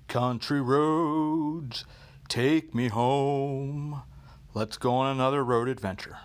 Country roads, take me home. Let's go on another road adventure.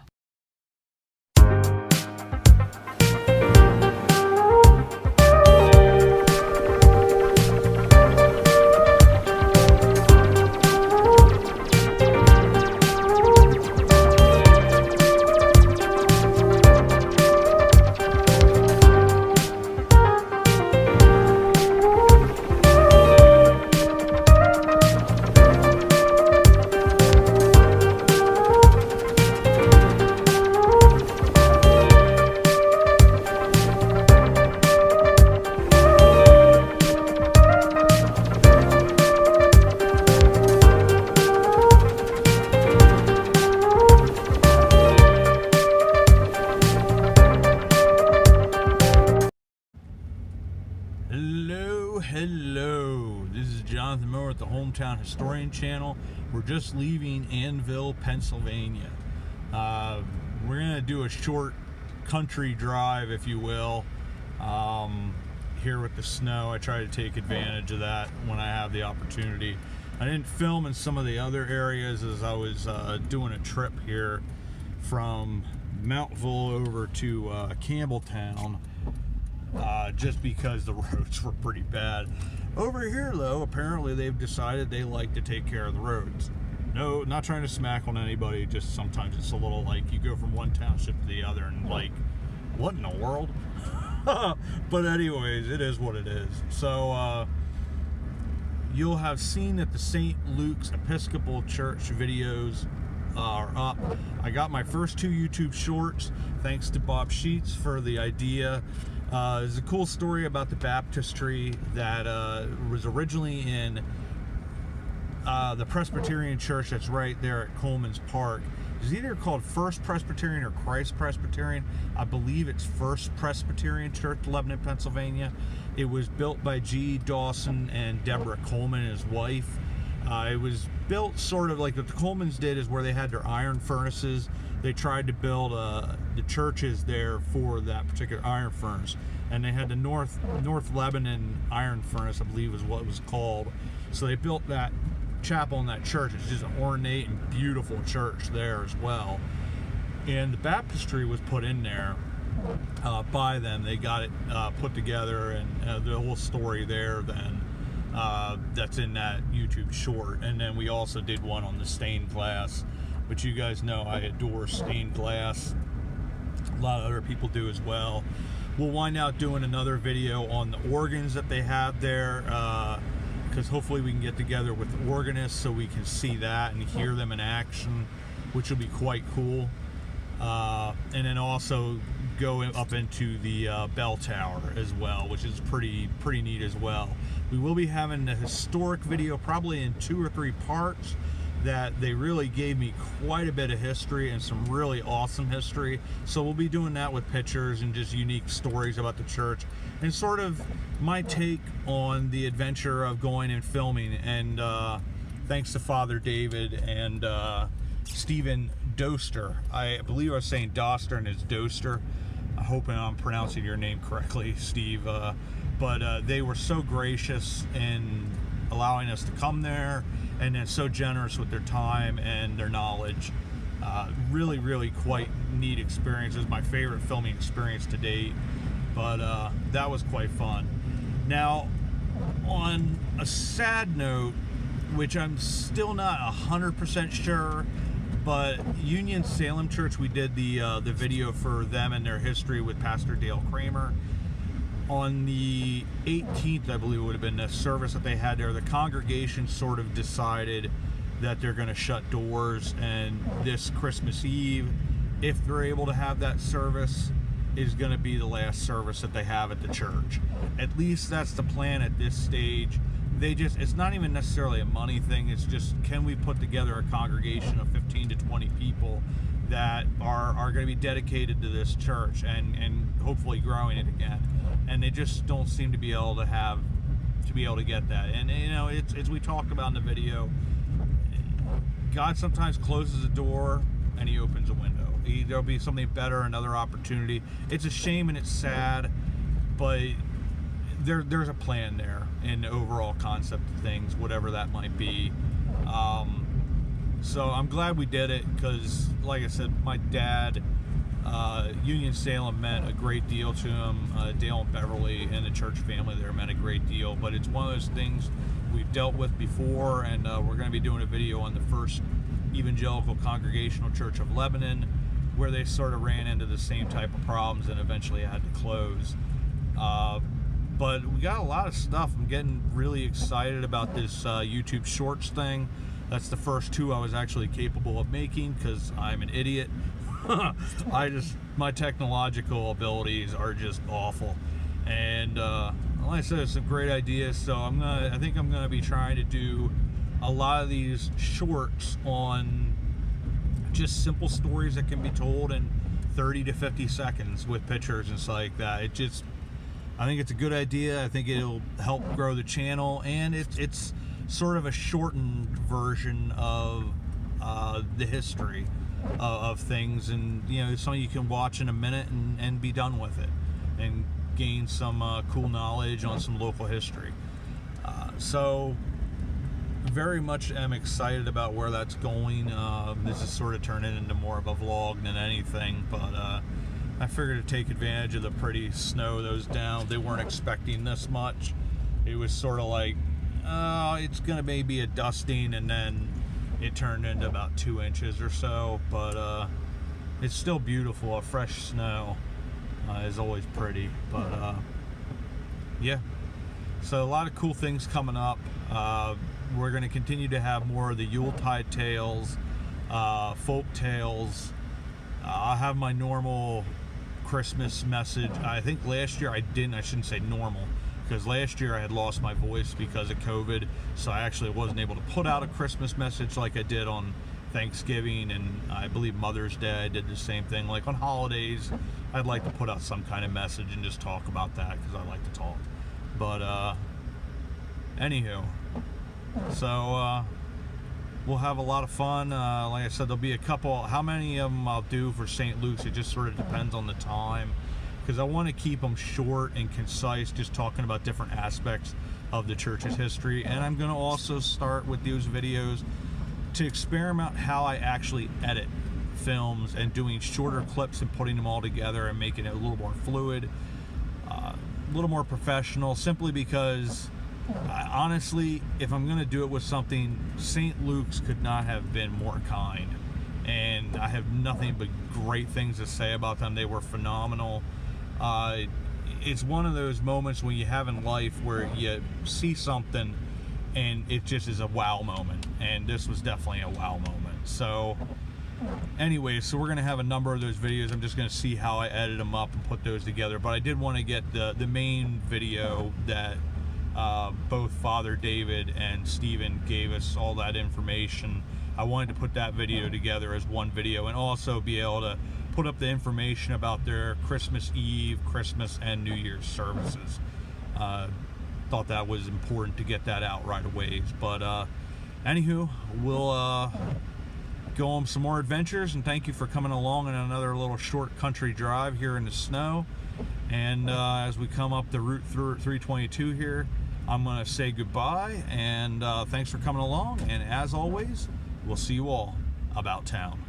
Hello, this is Jonathan Moore at the Hometown Historian channel. We're just leaving Annville, Pennsylvania. We're going to do a short country drive, if you will, here with the snow. I try to take advantage of that when I have the opportunity. I didn't film in some of the other areas as I was doing a trip here from Annville over to Campbelltown. Just because the roads were pretty bad. Over here though, apparently they've decided they like to take care of the roads. No, not trying to smack on anybody, just sometimes it's a little like you go from one township to the other and like, what in the world? But anyways, it is what it is. So you'll have seen that the St. Luke's Episcopal Church videos are up. I got my first 2 YouTube shorts thanks to Bob Sheets for the idea. There's a cool story about the baptistry that was originally in the Presbyterian church that's right there at Coleman's Park. It's either called First Presbyterian or Christ Presbyterian. I believe it's First Presbyterian Church, Lebanon, Pennsylvania. It was built by G. Dawson and Deborah Coleman, his wife. It was built sort of like what the Colemans did, is where they had their iron furnaces. They tried to build the churches there for that particular iron furnace, and they had the North Lebanon iron furnace, I believe is what it was called. So they built that chapel in that church. It's just an ornate and beautiful church there as well. And the baptistry was put in there by them. They got it put together, and the whole story there then. That's in that YouTube short. And then we also did one on the stained glass, which you guys know I adore stained glass. A lot of other people do as well. We'll wind out doing another video on the organs that they have there, because hopefully we can get together with the organists so we can see that and hear them in action, which will be quite cool. And then also go up into the bell tower as well, which is pretty neat as well. We will be having a historic video, probably in 2 or 3 parts, that they really gave me quite a bit of history and some really awesome history. So we'll be doing that with pictures and just unique stories about the church and sort of my take on the adventure of going and filming. And thanks to Father David and Stephen Doster. I believe I was saying Doster and it's Doster. I hope I'm pronouncing your name correctly, Steve. But they were so gracious in allowing us to come there, and then so generous with their time and their knowledge. Really quite neat experience. It was my favorite filming experience to date, but that was quite fun. Now, on a sad note, which I'm still not 100% sure, but Union Salem Church, we did the video for them and their history with Pastor Dale Kramer. On the 18th, I believe it would have been the service that they had there, the congregation sort of decided that they're going to shut doors, and this Christmas Eve, if they're able to have that service, is going to be the last service that they have at the church. At least that's the plan at this stage. It's not even necessarily a money thing, it's just, can we put together a congregation of 15 to 20 people that are going to be dedicated to this church and hopefully growing it again. And they just don't seem to be able to get that. And you know, it's we talked about in the video, God sometimes closes a door and he opens a window. There'll be something better, another opportunity. It's a shame and it's sad, but there's a plan there in the overall concept of things, whatever that might be. So I'm glad we did it, because like I said, my dad, Union-Salem meant a great deal to him. Dale and Beverly and the church family there meant a great deal, but it's one of those things we've dealt with before, and we're going to be doing a video on the First Evangelical Congregational Church of Lebanon, where they sort of ran into the same type of problems and eventually had to close. But we got a lot of stuff. I'm getting really excited about this YouTube Shorts thing. That's the first 2 I was actually capable of making, because I'm an idiot. My technological abilities are just awful. And like I said, it's some great ideas. So I think I'm gonna be trying to do a lot of these shorts on just simple stories that can be told in 30 to 50 seconds with pictures and stuff like that. I think it's a good idea. I think it'll help grow the channel, and it's sort of a shortened version of the history of things, and something you can watch in a minute and be done with it, and gain some cool knowledge on some local history. So very much am excited about where that's going. This is sort of turning into more of a vlog than anything, but I figured to take advantage of the pretty snow that was down. They weren't expecting this much. It was sort of like, it's gonna maybe a dusting, and then it turned into about 2 inches or so, but it's still beautiful. A fresh snow is always pretty, but yeah, so a lot of cool things coming up. We're going to continue to have more of the Yuletide tales, folk tales. I'll have my normal Christmas message. I think last year I shouldn't say normal, because last year I had lost my voice because of COVID, so I actually wasn't able to put out a Christmas message like I did on Thanksgiving, and I believe Mother's Day I did the same thing. Like on holidays, I'd like to put out some kind of message and just talk about that, because I like to talk. But anywho, so we'll have a lot of fun. Like I said, there'll be a couple. How many of them I'll do for St. Luke's, it just sort of depends on the time, because I want to keep them short and concise, just talking about different aspects of the church's history. And I'm going to also start with those videos to experiment how I actually edit films, and doing shorter clips and putting them all together and making it a little more fluid, a little more professional, simply because honestly, if I'm going to do it with something, St. Luke's could not have been more kind, and I have nothing but great things to say about them. They were phenomenal. It's one of those moments when you have in life where you see something and it just is a wow moment, and this was definitely a wow moment. So anyway, so we're going to have a number of those videos. I'm just going to see how I edit them up and put those together, but I did want to get the main video that both Father David and Stephen gave us all that information. I wanted to put that video together as one video, and also be able to put up the information about their Christmas Eve, Christmas, and New Year's services. Thought that was important to get that out right away. But anywho, we'll go on some more adventures, and thank you for coming along on another little short country drive here in the snow. And as we come up the Route 322 here, I'm going to say goodbye, and thanks for coming along, and as always, we'll see you all about town.